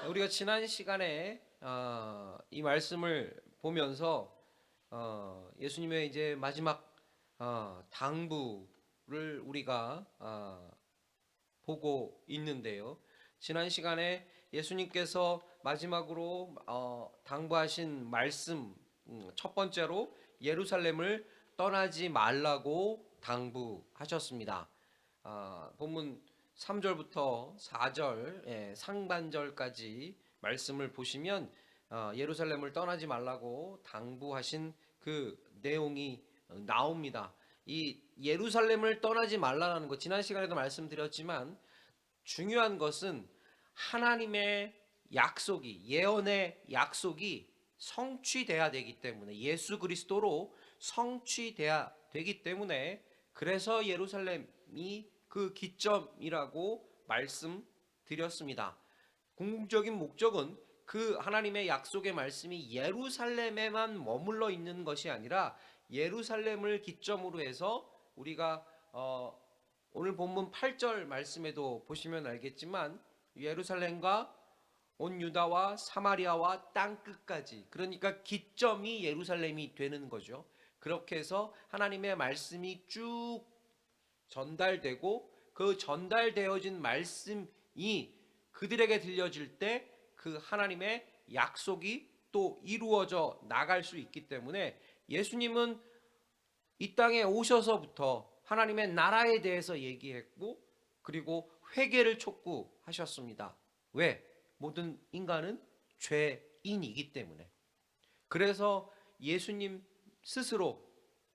우리가 지난 시간에 이 말씀을 보면서 예수님의 이제 마지막 당부를 우리가 보고 있는데요. 지난 시간에 예수님께서 마지막으로 당부하신 말씀, 첫 번째로 예루살렘을 떠나지 말라고 당부하셨습니다. 본문 3절부터 4절 상반절까지 말씀을 보시면 예루살렘을 떠나지 말라고 당부하신 그 내용이 나옵니다. 이 예루살렘을 떠나지 말라는 것, 지난 시간에도 말씀드렸지만 중요한 것은 하나님의 약속이, 예언의 약속이 성취돼야 되기 때문에, 예수 그리스도로 성취돼야 되기 때문에, 그래서 예루살렘이 그 기점이라고 말씀드렸습니다. 궁극적인 목적은 그 하나님의 약속의 말씀이 예루살렘에만 머물러 있는 것이 아니라 예루살렘을 기점으로 해서 우리가 오늘 본문 8절 말씀에도 보시면 알겠지만 예루살렘과 온 유다와 사마리아와 땅 끝까지, 그러니까 기점이 예루살렘이 되는 거죠. 그렇게 해서 하나님의 말씀이 쭉 전달되고 그 전달되어진 말씀이 그들에게 들려질 때 그 하나님의 약속이 또 이루어져 나갈 수 있기 때문에 예수님은 이 땅에 오셔서부터 하나님의 나라에 대해서 얘기했고 그리고 회개를 촉구하셨습니다. 왜? 모든 인간은 죄인이기 때문에. 그래서 예수님 스스로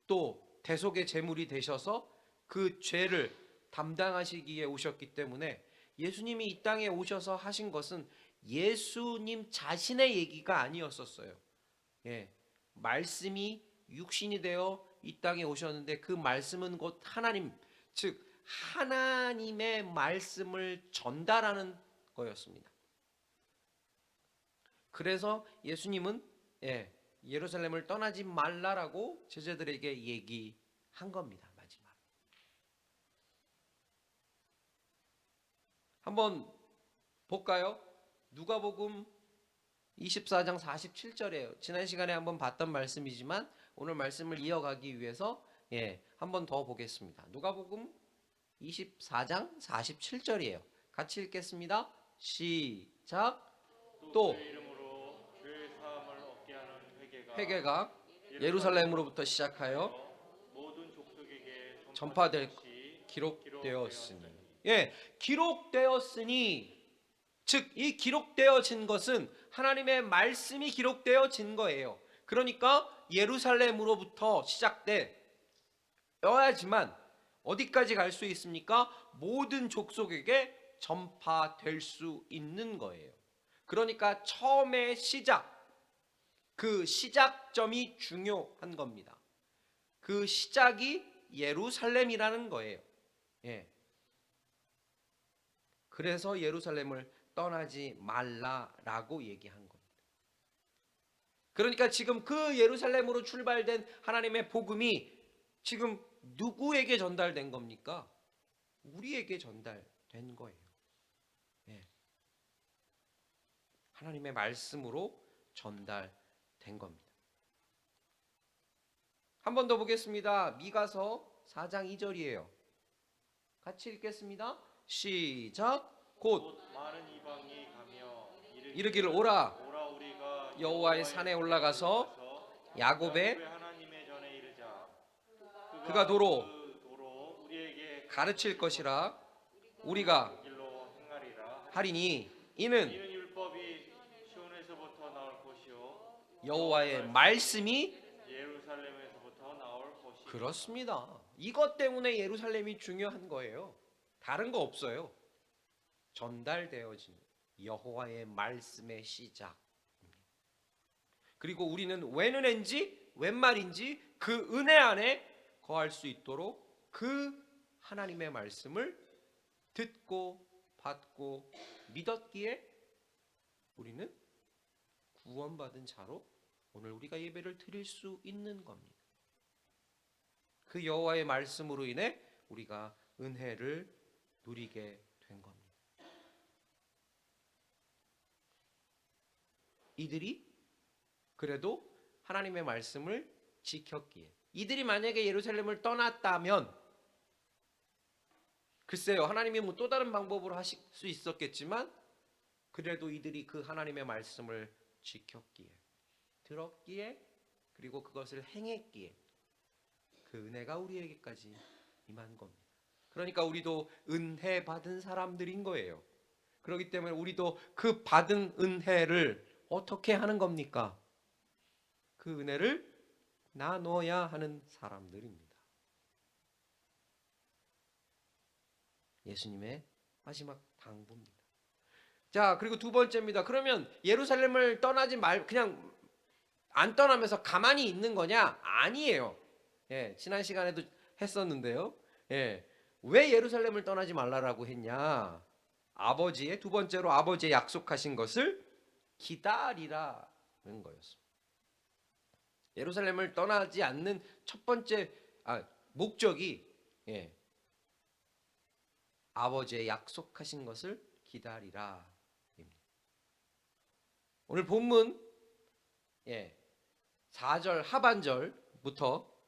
또 대속의 제물이 되셔서 그 죄를 담당하시기에 오셨기 때문에 예수님이 이 땅에 오셔서 하신 것은 예수님 자신의 얘기가 아니었었어요. 예, 말씀이 육신이 되어 이 땅에 오셨는데 그 말씀은 곧 하나님, 즉 하나님의 말씀을 전달하는 거였습니다. 그래서 예수님은 예루살렘을 떠나지 말라라고 제자들에게 얘기한 겁니다. 마지막. 한번 볼까요? 누가복음 24장 47절이에요. 지난 시간에 한번 봤던 말씀이지만 오늘 말씀을 이어가기 위해서 한번 더 보겠습니다. 누가복음 24장 47절이에요. 같이 읽겠습니다. 시작. 또 주의 이름으로 죄 사함을 얻게 하는 회개가 예루살렘으로부터 예루살렘으로부터 시작하여 모든 족속에게 전파될 전파될 것이 기록되었으니. 기록되었으니. 기록되었으니, 즉 이 기록되어진 것은 하나님의 말씀이 기록되어진 거예요. 그러니까 예루살렘으로부터 시작되어야지만 어디까지 갈 수 있습니까? 모든 족속에게 전파될 수 있는 거예요. 그러니까 처음의 시작, 그 시작점이 중요한 겁니다. 그 시작이 예루살렘이라는 거예요. 예. 그래서 예루살렘을 떠나지 말라라고 얘기한 겁니다. 그러니까 지금 그 예루살렘으로 출발된 하나님의 복음이 지금 누구에게 전달된 겁니까? 우리에게 전달된 거예요. 예. 하나님의 말씀으로 전달된 겁니다. 한 번 더 보겠습니다. 미가서 4장 2절이에요. 같이 읽겠습니다. 시작. 곧 많은 이방이 가며 이르기를 오라 우리가 여호와의 산에 올라가서 야곱의 하나님의 전에 이르자. 그가 도로 도로 우리에게 가르칠 것이라 우리가 길로 행하리라. 하리니 이는 이는 율법이 시온에서부터 나올 것이요 여호와의 말씀이. 예루살렘에서부터 나올 것이. 그렇습니다. 이것 때문에 예루살렘이 중요한 거예요. 다른 거 없어요. 전달되어진 여호와의 말씀의 시작. 그리고 우리는 웬 은혜인지 웬 말인지 그 은혜 안에 거할 수 있도록 그 하나님의 말씀을 듣고 받고 믿었기에 우리는 구원받은 자로 오늘 우리가 예배를 드릴 수 있는 겁니다. 그 여호와의 말씀으로 인해 우리가 은혜를 누리게 된 겁니다. 이들이 그래도 하나님의 말씀을 지켰기에. 이들이 만약에 예루살렘을 떠났다면 글쎄요, 하나님이 뭐 또 다른 방법으로 하실 수 있었겠지만 그래도 이들이 그 하나님의 말씀을 지켰기에, 들었기에, 그리고 그것을 행했기에 그 은혜가 우리에게까지 임한 겁니다. 그러니까 우리도 은혜 받은 사람들인 거예요. 그렇기 때문에 우리도 그 받은 은혜를 어떻게 하는 겁니까? 그 은혜를 나눠야 하는 사람들입니다. 예수님의 마지막 당부입니다. 자, 그리고 두 번째입니다. 그러면 예루살렘을 떠나지 그냥 안 떠나면서 가만히 있는 거냐? 아니에요. 예, 지난 시간에도 했었는데요. 예, 왜 예루살렘을 떠나지 말라라고 했냐? 두 번째로 아버지의 약속하신 것을 기다리라는 거였습니다. 예루살렘을 떠나지 않는 첫 번째 목적이 아버지의 약속하신 것을 기다리라. 오늘 본문 4절 하반절부터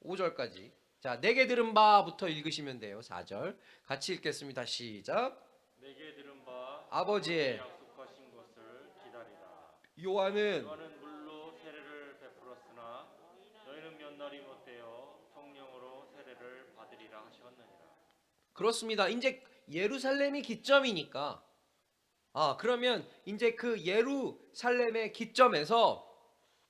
5절까지 자, 내게 들은 바부터 읽으시면 돼요. 4절 같이 읽겠습니다. 시작. 내게 들은 바 아버지의 약속하신 것을 기다리라. 요한은 물로 세례를 베풀었으나 너희는 몇 날이 못되어 성령으로 세례를 받으리라 하셨느니라. 그렇습니다. 이제 예루살렘이 기점이니까 그러면 이제 그 예루살렘의 기점에서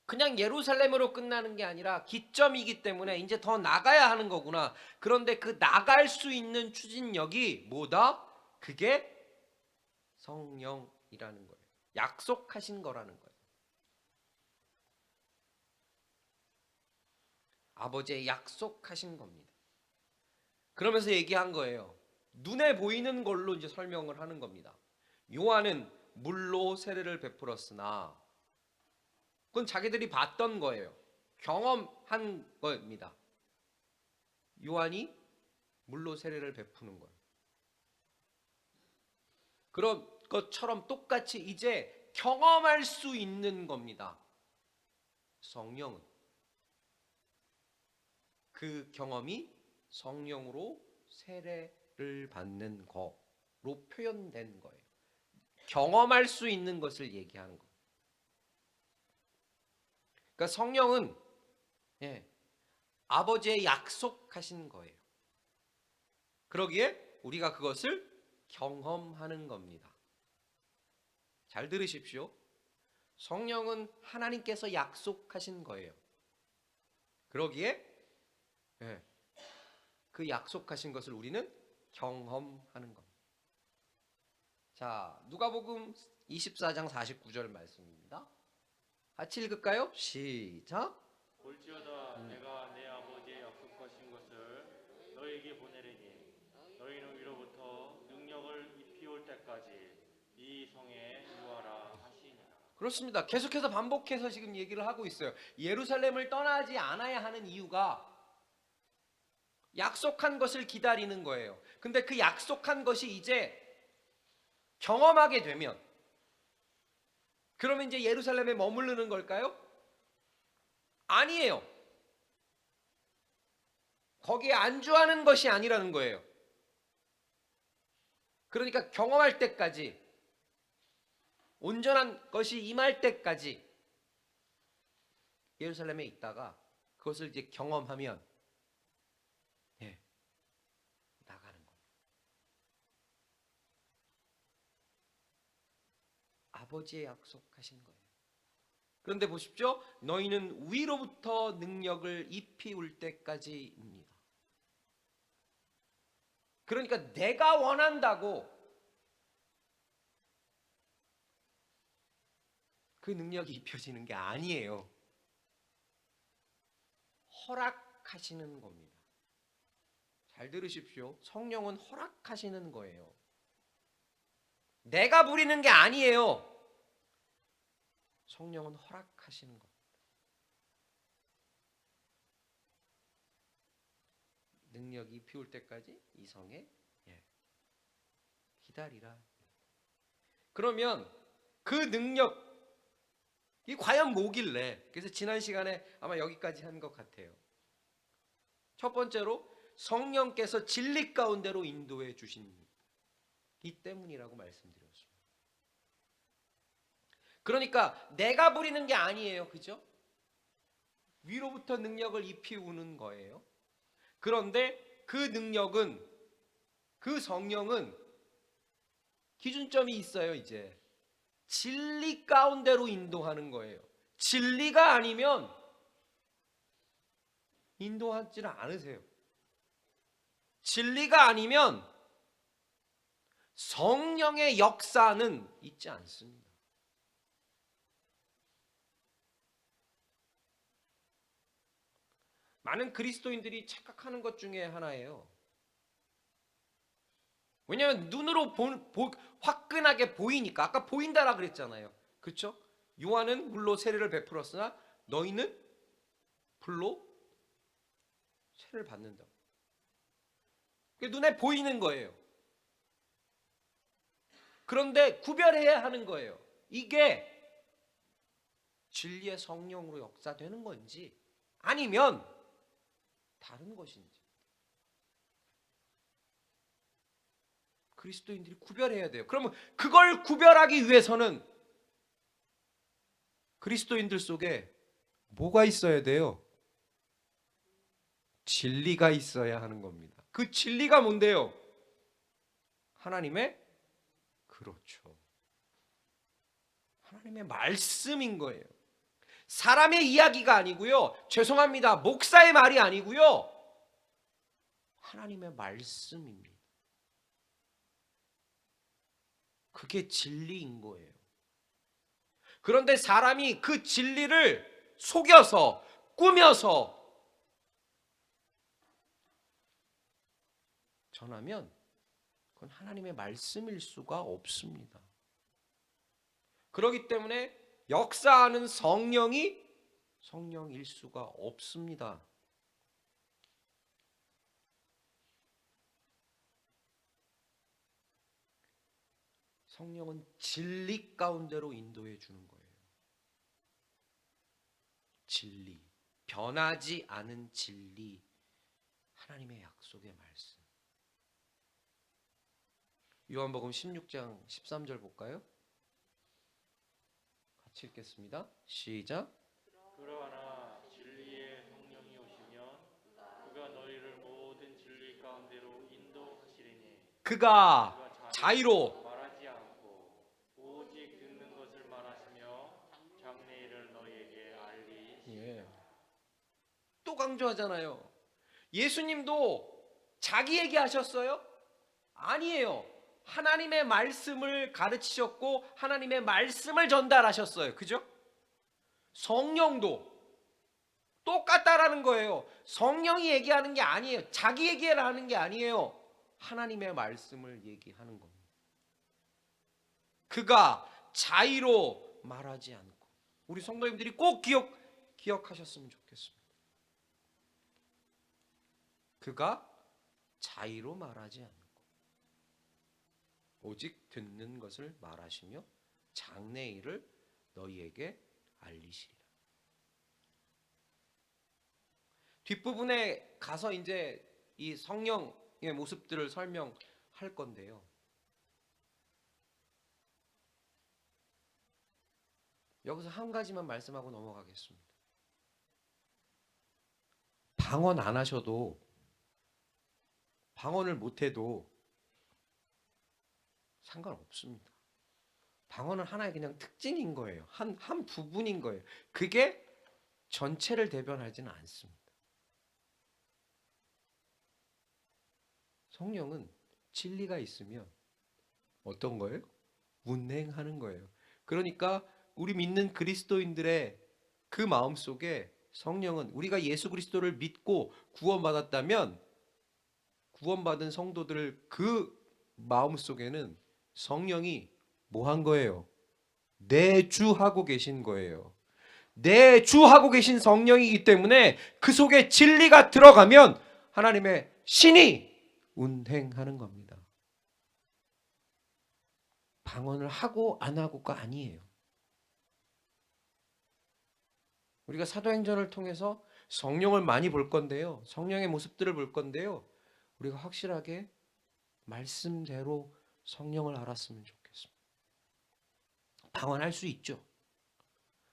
그냥 예루살렘으로 끝나는 게 아니라 기점이기 때문에 이제 더 나가야 하는 거구나. 그런데 그 나갈 수 있는 추진력이 뭐다? 그게 성령이라는 거예요. 약속하신 거라는 거예요. 아버지의 약속하신 겁니다. 그러면서 얘기한 거예요. 눈에 보이는 걸로 이제 설명을 하는 겁니다. 요한은 물로 세례를 베풀었으나 그건 자기들이 봤던 거예요. 경험한 겁니다. 요한이 물로 세례를 베푸는 거예요. 그런 것처럼 똑같이 이제 경험할 수 있는 겁니다. 성령은. 그 경험이 성령으로 세례를 받는 거로 표현된 거예요. 경험할 수 있는 것을 얘기하는 거예요. 그러니까 성령은 아버지의 약속하신 거예요. 그러기에 우리가 그것을 경험하는 겁니다. 잘 들으십시오. 성령은 하나님께서 약속하신 거예요. 그러기에 그 약속하신 것을 우리는 경험하는 겁니다. 자, 누가복음 24장 49절 말씀입니다. 같이 읽을까요? 시작. 볼지어다 내가 내 아버지의 약속하신 것을 너희에게 보내리니 너희는 위로부터 능력을 입히올 때까지 이 성에 유하라 하시니라. 그렇습니다. 계속해서 반복해서 지금 얘기를 하고 있어요. 예루살렘을 떠나지 않아야 하는 이유가 약속한 것을 기다리는 거예요. 근데 그 약속한 것이 이제 경험하게 되면 그러면 이제 예루살렘에 머무르는 걸까요? 아니에요. 거기에 안주하는 것이 아니라는 거예요. 그러니까 경험할 때까지, 온전한 것이 임할 때까지 예루살렘에 있다가 그것을 이제 경험하면 나가는 거예요. 아버지의 약속하신 거예요. 그런데 보십시오. 너희는 위로부터 능력을 입히올 때까지입니다. 그러니까 내가 원한다고 그 능력이 입혀지는 게 아니에요. 허락하시는 겁니다. 잘 들으십시오. 성령은 허락하시는 거예요. 내가 부리는 게 아니에요. 성령은 허락하시는 겁니다. 능력이 피울 때까지 이 성에 기다리라. 그러면 그 능력, 이 과연 뭐길래? 그래서 지난 시간에 아마 여기까지 한 것 같아요. 첫 번째로 성령께서 진리 가운데로 인도해 주신 이 때문이라고 말씀드렸습니다. 그러니까 내가 부리는 게 아니에요. 그죠? 위로부터 능력을 입히우는 거예요. 그런데 그 능력은, 그 성령은 기준점이 있어요. 이제 진리 가운데로 인도하는 거예요. 진리가 아니면 인도하지를 않으세요. 진리가 아니면 성령의 역사는 있지 않습니다. 많은 그리스도인들이 착각하는 것 중에 하나예요. 왜냐하면 눈으로 화끈하게 보이니까. 아까 보인다라 그랬잖아요. 그렇죠? 요한은 물로 세례를 베풀었으나 너희는 불로 세례를 받는다. 그게 눈에 보이는 거예요. 그런데 구별해야 하는 거예요. 이게 진리의 성령으로 역사되는 건지 아니면 다른 것인지. 그리스도인들이 구별해야 돼요. 그러면 그걸 구별하기 위해서는 그리스도인들 속에 뭐가 있어야 돼요? 진리가 있어야 하는 겁니다. 그 진리가 뭔데요? 하나님의, 그렇죠, 하나님의 말씀인 거예요. 사람의 이야기가 아니고요. 죄송합니다. 목사의 말이 아니고요. 하나님의 말씀입니다. 그게 진리인 거예요. 그런데 사람이 그 진리를 속여서 꾸며서 전하면 그건 하나님의 말씀일 수가 없습니다. 그렇기 때문에 역사하는 성령이 성령일 수가 없습니다. 성령은 진리 가운데로 인도해 주는 거예요. 진리, 변하지 않은 진리, 하나님의 약속의 말씀. 요한복음 16장 13절 볼까요? 같이 읽겠습니다. 시작. 그러나 진리의 성령이 오시면 그가 너희를 모든 진리 가운데로 인도하시리니 그가 자의로, 말하지 않고 오직 듣는 것을 말하시며 장래일을 너희에게 알리시리라. 또 강조하잖아요. 예수님도 자기 얘기하셨어요? 아니에요. 하나님의 말씀을 가르치셨고 하나님의 말씀을 전달하셨어요. 그죠? 성령도 똑같다라는 거예요. 성령이 얘기하는 게 아니에요. 자기 얘기를 하는 게 아니에요. 하나님의 말씀을 얘기하는 겁니다. 그가 자의로 말하지 않고. 우리 성도님들이 꼭 기억하셨으면 좋겠습니다. 그가 자의로 말하지 않고 오직 듣는 것을 말하시며 장래일을 너희에게 알리시리라. 뒷부분에 가서 이제 이 성령의 모습들을 설명할 건데요. 여기서 한 가지만 말씀하고 넘어가겠습니다. 방언 안 하셔도, 방언을 못해도 상관없습니다. 방언은 하나의 그냥 특징인 거예요. 한 부분인 거예요. 그게 전체를 대변하지는 않습니다. 성령은 진리가 있으면 어떤 거예요? 운행하는 거예요. 그러니까 우리 믿는 그리스도인들의 그 마음속에 성령은, 우리가 예수 그리스도를 믿고 구원받았다면 구원받은 성도들 그 마음속에는 성령이 뭐 한 거예요? 내주하고 계신 거예요. 내주하고 계신 성령이기 때문에 그 속에 진리가 들어가면 하나님의 신이 운행하는 겁니다. 방언을 하고 안 하고가 아니에요. 우리가 사도행전을 통해서 성령을 많이 볼 건데요. 성령의 모습들을 볼 건데요. 우리가 확실하게 말씀대로 성령을 알았으면 좋겠습니다. 방언할 수 있죠.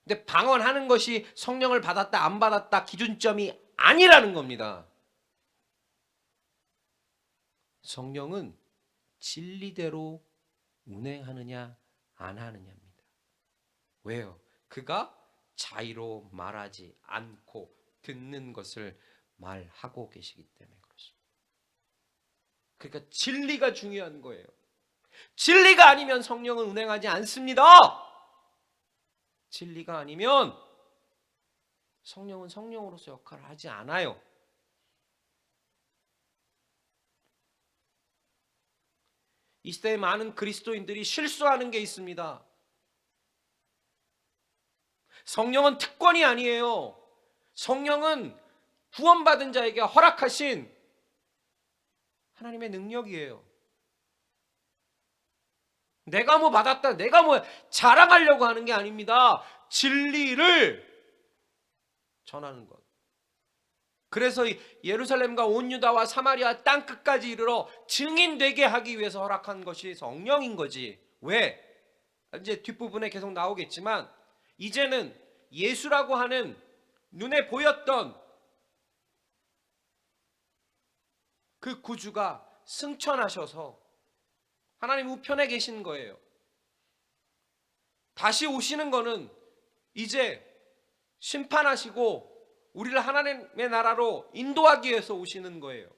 근데 방언하는 것이 성령을 받았다 안 받았다 기준점이 아니라는 겁니다. 성령은 진리대로 운행하느냐 안 하느냐입니다. 왜요? 그가 자의로 말하지 않고 듣는 것을 말하고 계시기 때문에 그렇습니다. 그러니까 진리가 중요한 거예요. 진리가 아니면 성령은 운행하지 않습니다. 진리가 아니면 성령은 성령으로서 역할을 하지 않아요. 이 시대에 많은 그리스도인들이 실수하는 게 있습니다. 성령은 특권이 아니에요. 성령은 구원받은 자에게 허락하신 하나님의 능력이에요. 내가 뭐 받았다, 내가 뭐 자랑하려고 하는 게 아닙니다. 진리를 전하는 것. 그래서 예루살렘과 온 유다와 사마리아 땅 끝까지 이르러 증인되게 하기 위해서 허락한 것이 성령인 거지. 왜? 이제 뒷부분에 계속 나오겠지만 이제는 예수라고 하는 눈에 보였던 그 구주가 승천하셔서 하나님 우편에 계신 거예요. 다시 오시는 거는 이제 심판하시고 우리를 하나님의 나라로 인도하기 위해서 오시는 거예요.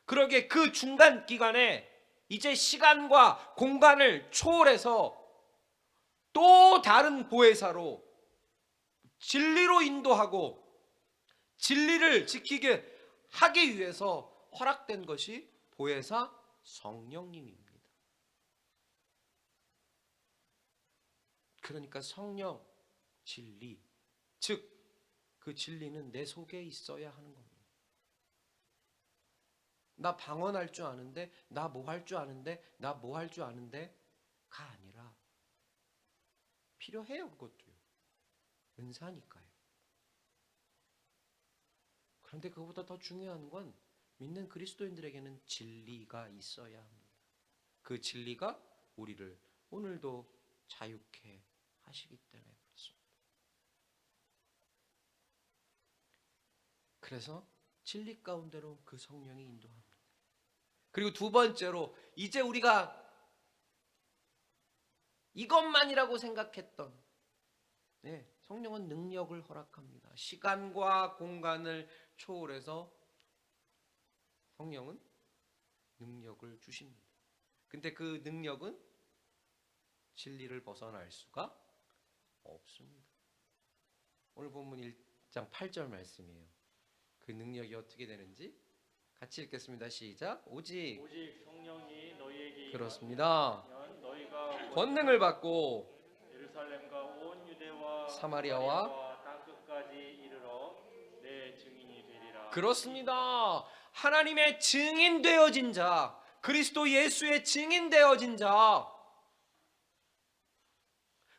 그러기에 그 중간 기간에 이제 시간과 공간을 초월해서 또 다른 보혜사로 진리로 인도하고 진리를 지키게 하기 위해서 허락된 것이 보혜사 성령님입니다. 그러니까 성령, 진리, 즉 그 진리는 내 속에 있어야 하는 겁니다. 나 방언할 줄 아는데, 나 뭐 할 줄 아는데, 나 뭐 할 줄 아는데가 아니라 필요해요. 그것도요. 은사니까요. 그런데 그것보다 더 중요한 건 믿는 그리스도인들에게는 진리가 있어야 합니다. 그 진리가 우리를 오늘도 자유케 하시기 때문에 그렇습니다. 그래서 진리 가운데로 그 성령이 인도합니다. 그리고 두 번째로 이제 우리가 이것만이라고 생각했던 성령은 능력을 허락합니다. 시간과 공간을 초월해서 성령은 능력을 주십니다. 근데 그 능력은 진리를 벗어날 수가 없습니다. 오늘 본문 1장 8절 말씀이에요. 그 능력이 어떻게 되는지 같이 읽겠습니다. 시작. 오직 성령이 너희에게 그렇습니다. 임하면 너희가 권능을 받고 예루살렘과 온 유대와 사마리아와 땅 끝까지 이르러 내 증인이 되리라. 그렇습니다. 하나님의 증인 되어진 자, 그리스도 예수의 증인 되어진 자,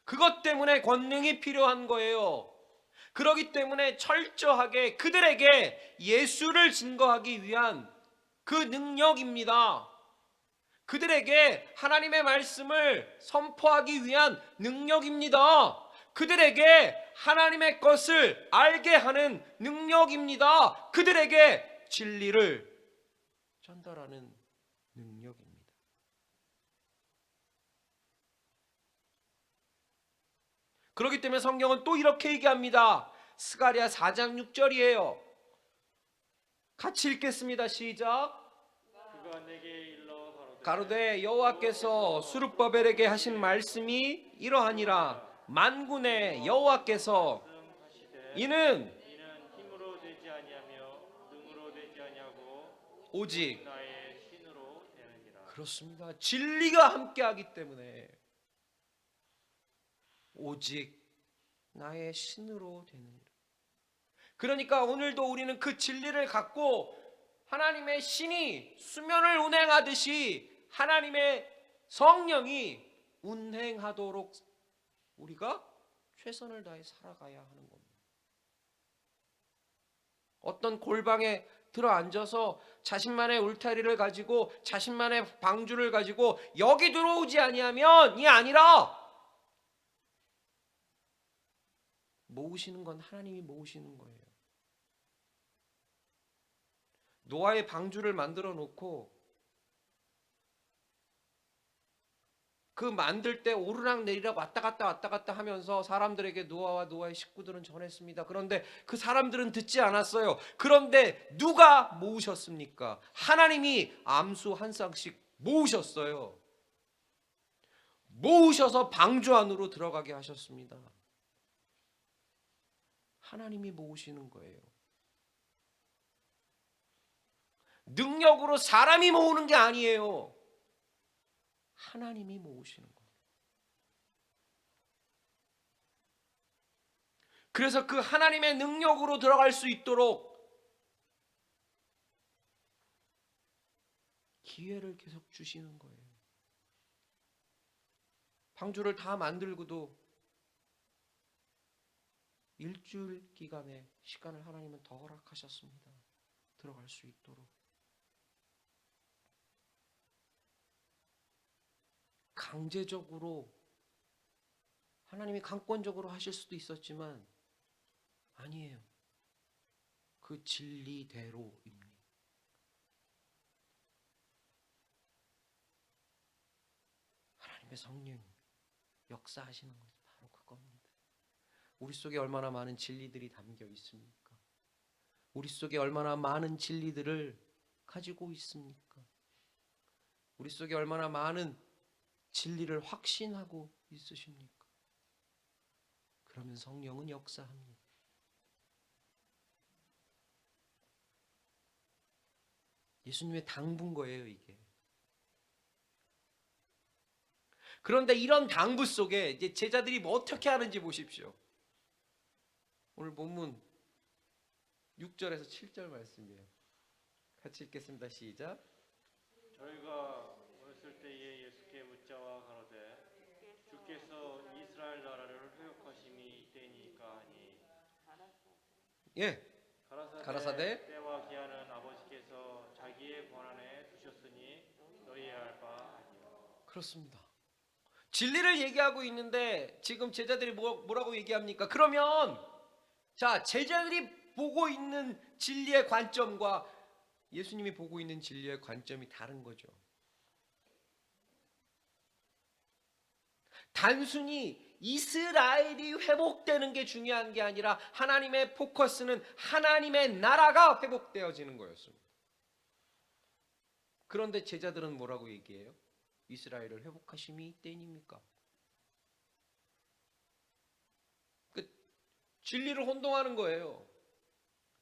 그것 때문에 권능이 필요한 거예요. 그렇기 때문에 철저하게 그들에게 예수를 증거하기 위한 그 능력입니다. 그들에게 하나님의 말씀을 선포하기 위한 능력입니다. 그들에게 하나님의 것을 알게 하는 능력입니다. 그들에게 진리를 전달하는 능력입니다. 그렇기 때문에 성경은 또 이렇게 얘기합니다. 스가랴 4장 6절이에요. 같이 읽겠습니다. 시작. 그가 내게 일러 가로되 여호와께서 스룹바벨에게 하신 말씀이 이러하니라. 만군의 여호와께서 이는 힘으로 되지 아니하며 능으로 되지 아니하고 오직 나의 신으로 되느니라. 그렇습니다. 진리가 함께하기 때문에 오직 나의 신으로 되느니라. 그러니까 오늘도 우리는 그 진리를 갖고 하나님의 신이 수면을 운행하듯이 하나님의 성령이 운행하도록 우리가 최선을 다해 살아가야 하는 겁니다. 어떤 골방에 들어앉아서 자신만의 울타리를 가지고 자신만의 방주를 가지고 여기 들어오지 아니하면 이 아니라 모으시는 건 하나님이 모으시는 거예요. 노아의 방주를 만들어 놓고 그 만들 때 오르락 내리락 왔다 갔다 하면서 사람들에게 노아와 노아의 식구들은 전했습니다. 그런데 그 사람들은 듣지 않았어요. 그런데 누가 모으셨습니까? 하나님이 암수 한 쌍씩 모으셨어요. 모으셔서 방주 안으로 들어가게 하셨습니다. 하나님이 모으시는 거예요. 능력으로 사람이 모으는 게 아니에요. 하나님이 모으시는 거예요. 그래서 그 하나님의 능력으로 들어갈 수 있도록 기회를 계속 주시는 거예요. 방주를 다 만들고도 일주일 기간의 시간을 하나님은 더 허락하셨습니다. 들어갈 수 있도록. 강제적으로 하나님이 강권적으로 하실 수도 있었지만 아니에요. 그 진리대로입니다. 하나님의 성령 역사하시는 것이 바로 그겁니다. 우리 속에 얼마나 많은 진리들이 담겨 있습니까? 우리 속에 얼마나 많은 진리들을 가지고 있습니까? 우리 속에 얼마나 많은 진리를 확신하고 있으십니까? 그러면 성령은 역사합니다. 예수님의 당부인 거예요, 이게. 그런데 이런 당부 속에 이제 제자들이 뭐 어떻게 하는지 보십시오. 오늘 본문 6절에서 7절 말씀이에요. 같이 읽겠습니다. 시작. 저희가 모였을 때에 예수께 묻자와 가로되 주께서 이스라엘 나라를 회복하심이 이때니까 하니 예. 가라사대 가라사대 때와 기한은 아버지께서 자기의 권한에 두셨으니 너희의 알 바 아니라. 그렇습니다. 진리를 얘기하고 있는데 지금 제자들이 뭐라고 얘기합니까? 그러면 자, 제자들이 보고 있는 진리의 관점과 예수님이 보고 있는 진리의 관점이 다른 거죠. 단순히 이스라엘이 회복되는 게 중요한 게 아니라 하나님의 포커스는 하나님의 나라가 회복되어지는 거였습니다. 그런데 제자들은 뭐라고 얘기해요? 이스라엘을 회복하심이 때입니까? 그 진리를 혼동하는 거예요.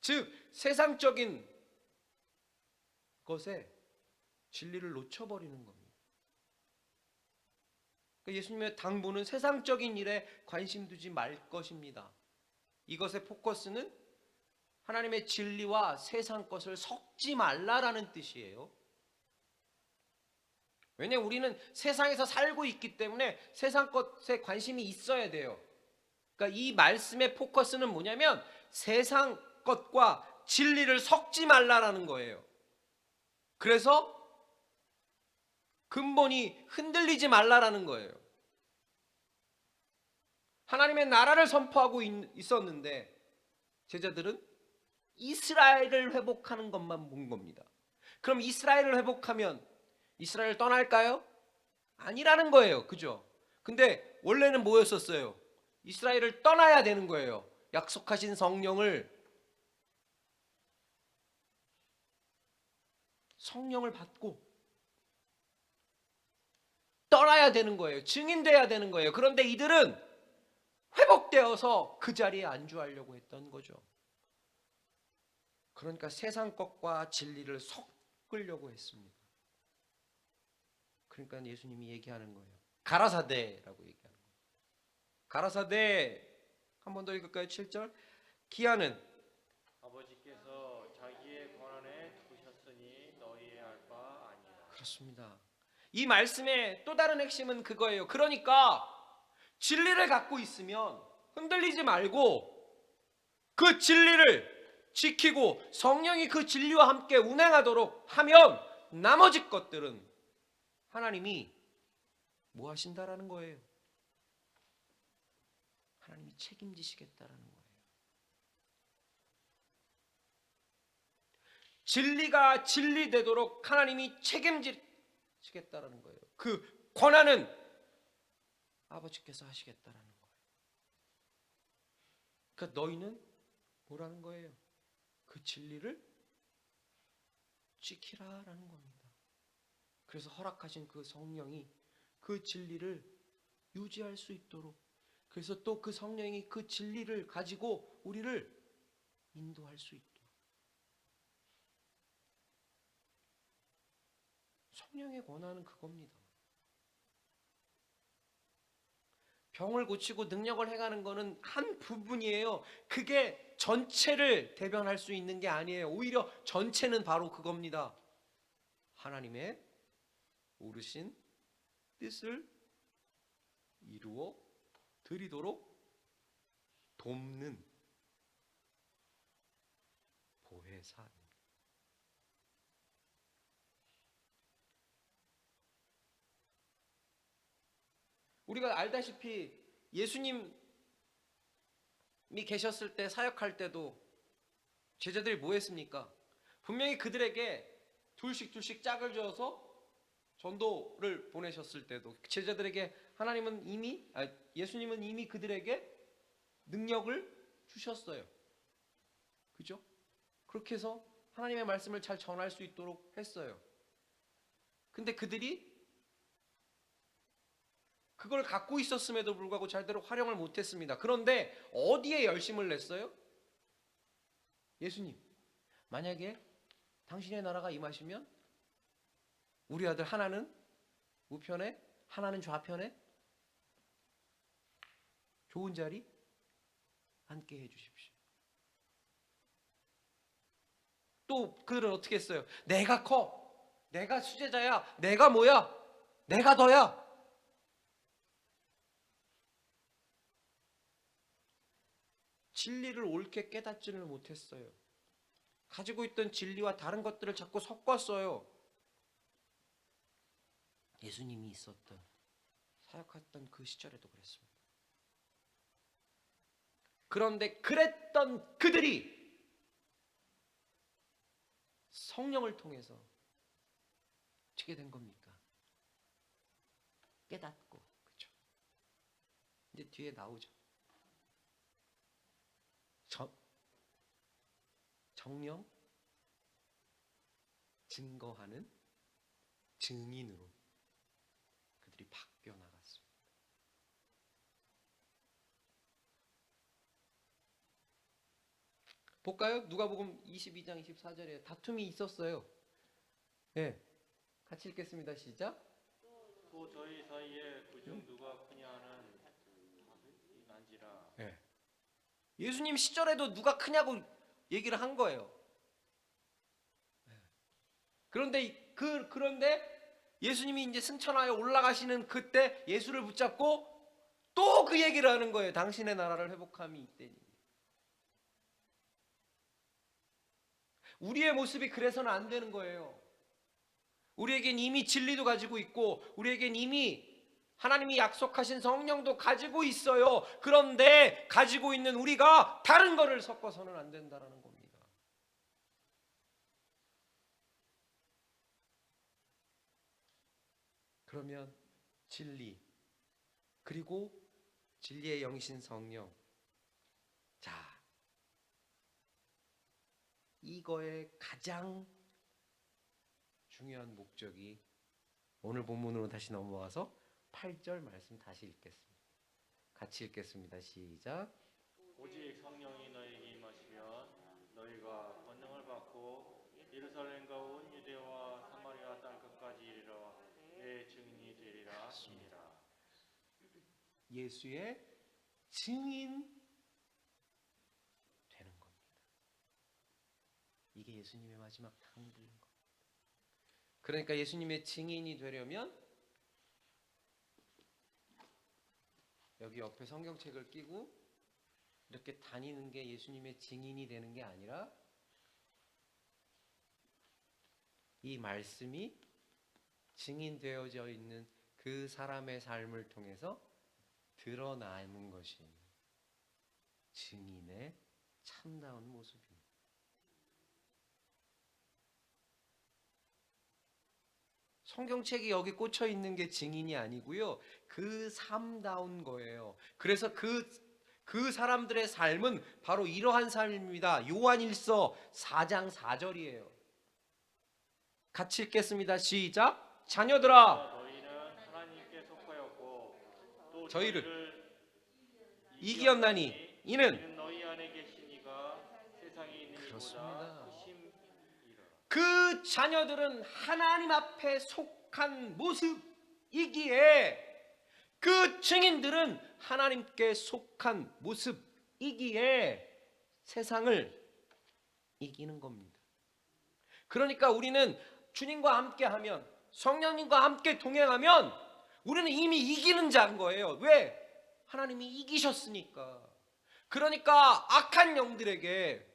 즉 세상적인 것에 진리를 놓쳐버리는 겁니다. 예수님의 당부는 세상적인 일에 관심 두지 말 것입니다. 이것의 포커스는 하나님의 진리와 세상 것을 섞지 말라라는 뜻이에요. 왜냐하면 우리는 세상에서 살고 있기 때문에 세상 것에 관심이 있어야 돼요. 그러니까 이 말씀의 포커스는 뭐냐면 세상 것과 진리를 섞지 말라라는 거예요. 그래서 근본이 흔들리지 말라라는 거예요. 하나님의 나라를 선포하고 있었는데 제자들은 이스라엘을 회복하는 것만 본 겁니다. 그럼 이스라엘을 회복하면 이스라엘을 떠날까요? 아니라는 거예요. 그죠? 근데 원래는 뭐였었어요? 이스라엘을 떠나야 되는 거예요. 약속하신 성령을 받고 떠나야 되는 거예요. 증인돼야 되는 거예요. 그런데 이들은 회복되어서 그 자리에 안주하려고 했던 거죠. 그러니까 세상 것과 진리를 섞으려고 했습니다. 그러니까 예수님이 얘기하는 거예요. 가라사대라고 얘기하는 거예요. 가라사대 한 번 더 읽을까요? 7절. 기한은 아버지께서 자기의 권한에 두셨으니 너희의 알 바 아니라. 그렇습니다. 이 말씀의 또 다른 핵심은 그거예요. 그러니까 진리를 갖고 있으면 흔들리지 말고 그 진리를 지키고 성령이 그 진리와 함께 운행하도록 하면 나머지 것들은 하나님이 뭐 하신다라는 거예요? 하나님이 책임지시겠다라는 거예요. 진리가 진리되도록 하나님이 책임지시겠다라는 거예요. 그 권한은 아버지께서 하시겠다라는 거예요. 그러니까 너희는 뭐라는 거예요? 그 진리를 지키라라는 겁니다. 그래서 허락하신 그 성령이 그 진리를 유지할 수 있도록, 그래서 또 그 성령이 그 진리를 가지고 우리를 인도할 수 있도록. 성령의 권한은 그겁니다. 병을 고치고 능력을 행하는 것은 한 부분이에요. 그게 전체를 대변할 수 있는 게 아니에요. 오히려 전체는 바로 그겁니다. 하나님의 오르신 뜻을 이루어 드리도록 돕는 보혜사. 우리가 알다시피 예수님이 계셨을 때, 사역할 때도 제자들이 뭐 했습니까? 분명히 그들에게 둘씩 짝을 지어서 전도를 보내셨을 때도 제자들에게 예수님은 이미 그들에게 능력을 주셨어요. 그죠? 그렇게 해서 하나님의 말씀을 잘 전할 수 있도록 했어요. 근데 그들이 그걸 갖고 있었음에도 불구하고 잘대로 활용을 못했습니다. 그런데 어디에 열심을 냈어요? 예수님, 만약에 당신의 나라가 임하시면 우리 아들 하나는 우편에, 하나는 좌편에 좋은 자리 앉게 해주십시오. 또 그들은 어떻게 했어요? 내가 커, 내가 수제자야, 내가 뭐야, 내가 더야. 진리를 옳게 깨닫지를 못했어요. 가지고 있던 진리와 다른 것들을 자꾸 섞었어요. 예수님이 있었던, 사역했던 그 시절에도 그랬습니다. 그런데 그랬던 그들이 성령을 통해서 어떻게 된 겁니까? 깨닫고, 그렇죠? 이제 뒤에 나오죠. 정령 증거하는 증인으로 그들이 바뀌어 나갔습니다. 볼까요? 누가복음 22장 24절에 다툼이 있었어요. 네, 같이 읽겠습니다. 시작. 또 저희 사이에 그중 누가 크냐 하는 다툼이 난지라. 네. 예수님 시절에도 누가 크냐고 얘기를 한 거예요. 그런데 예수님이 이제 승천하여 올라가시는 그때 예수를 붙잡고 또 그 얘기를 하는 거예요. 당신의 나라를 회복함이 이때니. 우리의 모습이 그래서는 안 되는 거예요. 우리에겐 이미 진리도 가지고 있고 우리에겐 이미 하나님이 약속하신 성령도 가지고 있어요. 그런데 가지고 있는 우리가 다른 거를 섞어서는 안 된다는 겁니다. 그러면 진리, 그리고 진리의 영이신 성령, 자, 이거의 가장 중요한 목적이, 오늘 본문으로 다시 넘어와서 8절 말씀 다시 읽겠습니다. 같이 읽겠습니다. 시작. 오직 성령이 너희에게 임하시면 너희가 권능을 받고 예루살렘과 온 유대와 사마리아 땅 끝까지 이르러 내 증인이 되리라 하시니라. 예수의 증인 되는 겁니다. 이게 예수님의 마지막 당부인 겁니다. 그러니까 예수님의 증인이 되려면 여기 옆에 성경책을 끼고 이렇게 다니는 게 예수님의 증인이 되는 게 아니라 이 말씀이 증인되어져 있는 그 사람의 삶을 통해서 드러나는 것이 증인의 참다운 모습입니다. 성경책이 여기 꽂혀 있는 게 증인이 아니고요, 그 삶다운 거예요. 그래서 그 사람들의 삶은 바로 이러한 삶입니다. 요한일서 4장 4절이에요. 같이 읽겠습니다. 시작. 자녀들아, 너희는 하나님께 속하였고 또 저희를 이기었나니 이는 너희 안에 계신 이가 세상에 있는 그렇습니다. 이보다 크심이라. 그 자녀들은 하나님 앞에 속한 모습이기에, 그 증인들은 하나님께 속한 모습이기에 세상을 이기는 겁니다. 그러니까 우리는 주님과 함께하면, 성령님과 함께 동행하면 우리는 이미 이기는 자인 거예요. 왜? 하나님이 이기셨으니까. 그러니까 악한 영들에게,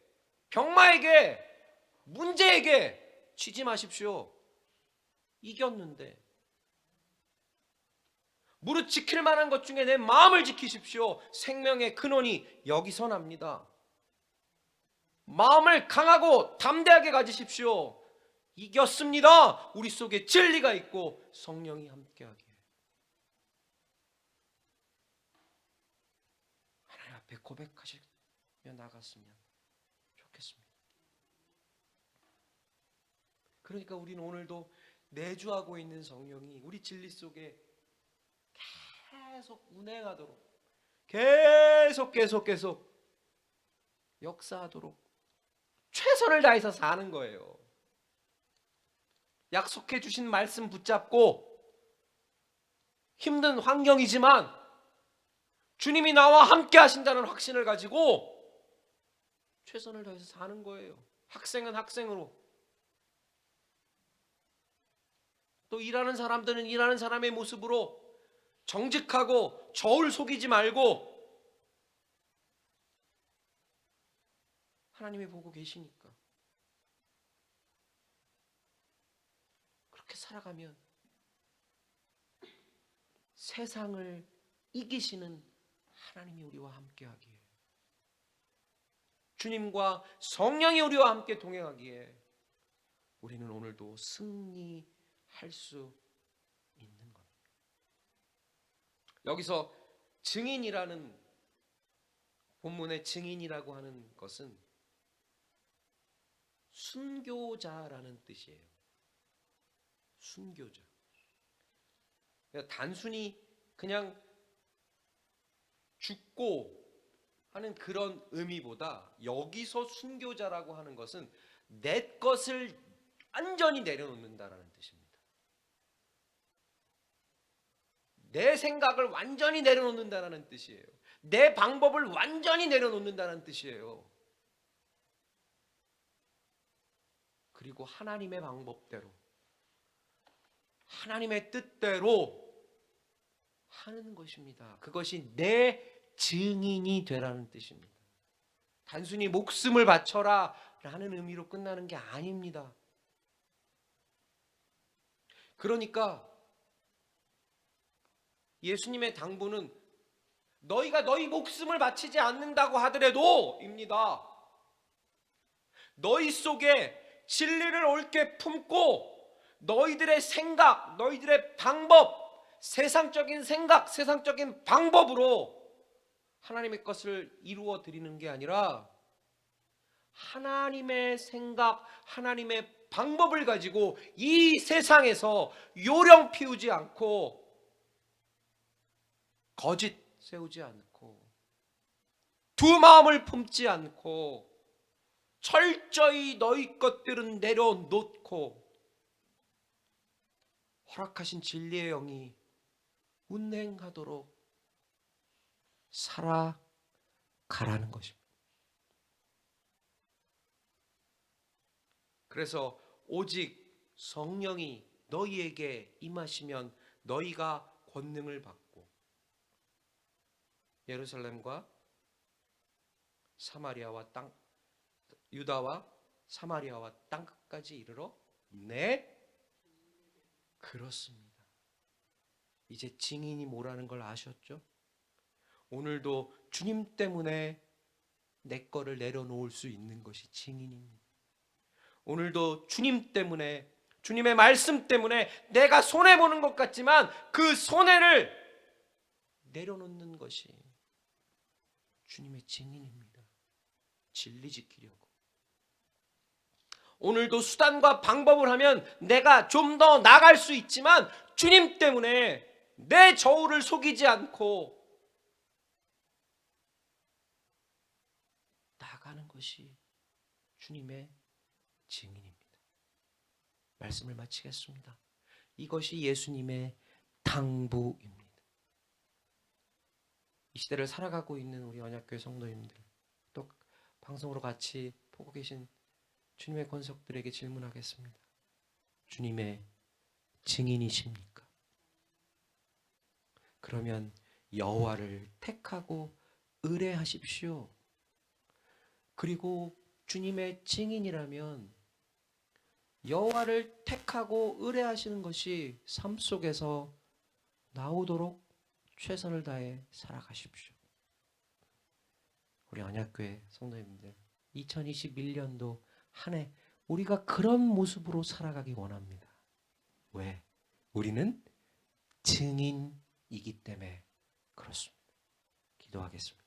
병마에게, 문제에게 치지 마십시오. 이겼는데. 무릇 지킬 만한 것 중에 내 마음을 지키십시오. 생명의 근원이 여기서 납니다. 마음을 강하고 담대하게 가지십시오. 이겼습니다. 우리 속에 진리가 있고 성령이 함께하기에. 하나님 앞에 고백하시며 나갔으면 좋겠습니다. 그러니까 우리는 오늘도 내주하고 있는 성령이 우리 진리 속에 계속 운행하도록, 계속 역사하도록 최선을 다해서 사는 거예요. 약속해 주신 말씀 붙잡고, 힘든 환경이지만 주님이 나와 함께 하신다는 확신을 가지고 최선을 다해서 사는 거예요. 학생은 학생으로, 또 일하는 사람들은 일하는 사람의 모습으로 정직하고 저울 속이지 말고, 하나님이 보고 계시니까 그렇게 살아가면 세상을 이기시는 하나님이 우리와 함께하기에, 주님과 성령이 우리와 함께 동행하기에 우리는 오늘도 승리할 수 있는 겁니다. 여기서 증인이라는, 본문의 증인이라고 하는 것은 순교자라는 뜻이에요. 순교자. 그러니까 단순히 그냥 죽고 하는 그런 의미보다, 여기서 순교자라고 하는 것은 내 것을 완전히 내려놓는다라는 뜻입니다. 내 생각을 완전히 내려놓는다라는 뜻이에요. 내 방법을 완전히 내려놓는다는 뜻이에요. 그리고 하나님의 방법대로, 하나님의 뜻대로 하는 것입니다. 그것이 내 증인이 되라는 뜻입니다. 단순히 목숨을 바쳐라 라는 의미로 끝나는 게 아닙니다. 그러니까 예수님의 당부는 너희가 너희 목숨을 바치지 않는다고 하더라도 입니다. 너희 속에 진리를 옳게 품고 너희들의 생각, 너희들의 방법, 세상적인 생각, 세상적인 방법으로 하나님의 것을 이루어 드리는 게 아니라 하나님의 생각, 하나님의 방법을 가지고 이 세상에서 요령 피우지 않고, 거짓 세우지 않고, 두 마음을 품지 않고, 철저히 너희 것들은 내려놓고 허락하신 진리의 영이 운행하도록 살아가라는 것입니다. 그래서 오직 성령이 너희에게 임하시면 너희가 권능을 받고 예루살렘과 유다와 사마리아와 땅 끝까지 이르러 네 그렇습니다. 이제 증인이 뭐라는 걸 아셨죠? 오늘도 주님 때문에 내 거를 내려놓을 수 있는 것이 증인입니다. 오늘도 주님 때문에, 주님의 말씀 때문에 내가 손해보는 것 같지만 그 손해를 내려놓는 것이 주님의 증인입니다. 진리 지키려고. 오늘도 수단과 방법을 하면 내가 좀 더 나갈 수 있지만 주님 때문에 내 저울을 속이지 않고 나가는 것이 주님의 증인입니다. 말씀을 마치겠습니다. 이것이 예수님의 당부입니다. 이 시대를 살아가고 있는 우리 언약교회 성도님들, 또 방송으로 같이 보고 계신 주님의 권속들에게 질문하겠습니다. 주님의 증인이십니까? 그러면 여호와를 택하고 의뢰하십시오. 그리고 주님의 증인이라면 여호와를 택하고 의뢰하시는 것이 삶 속에서 나오도록 최선을 다해 살아가십시오. 우리 언약교회 성도님들, 2021년도 한 해 우리가 그런 모습으로 살아가기 원합니다. 왜? 우리는 증인이기 때문에 그렇습니다. 기도하겠습니다.